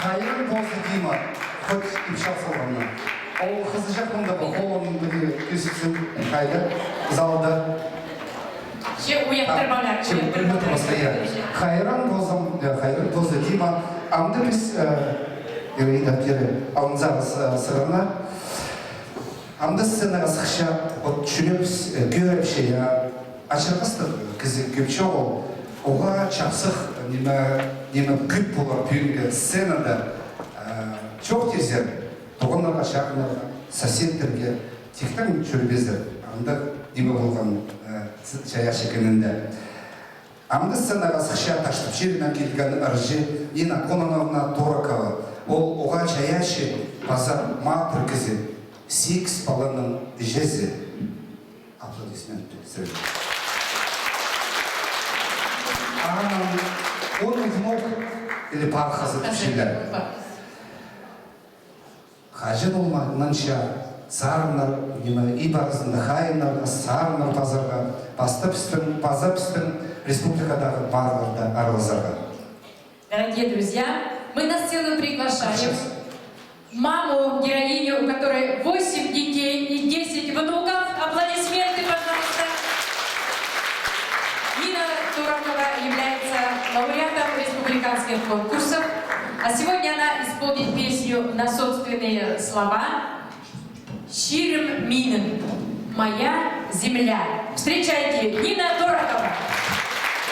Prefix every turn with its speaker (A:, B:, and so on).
A: Қайырын болсы дейма, хоть ипшақ салғанна. Ол қызы жақында бұл қолын бірге көсіпсін қайды, залда. Қайырын болсы дейма, амды біз алынзағы сығына, амды сценаға сықша, түшініп, көріп шея, ашырғыстық кізі көпші ол, оға чапсық немі күп болар бүйінгі сценада çok тезер, тоғынларға шақынарға, соседтерге тектен жүрбезір. Анда немі болған жая шекенінде. Амды сценаға сықша таштып жерінен келген ұржы Нина Кононова Торакова. Ол оға жаяшы базар матыр кізі 8 баланың жезі. Аплодисменті сөйледі. Он внук или пархазы тушилер. Хажын олмағынанша сарынар, и барысында хайынар, сарынар базарға, база пістің республикадағы барларда аралазарға.
B: Дорогие друзья, мы на сцену приглашаем маму, героиню, у которой 8 детей и 10 внуков. Аплодисменты, пожалуйста. Нина Торакова является лауреатом республиканских конкурсов, а сегодня она исполнит песню на собственные слова «Щирым мином. Моя земля». Встречайте, Нина Торакова.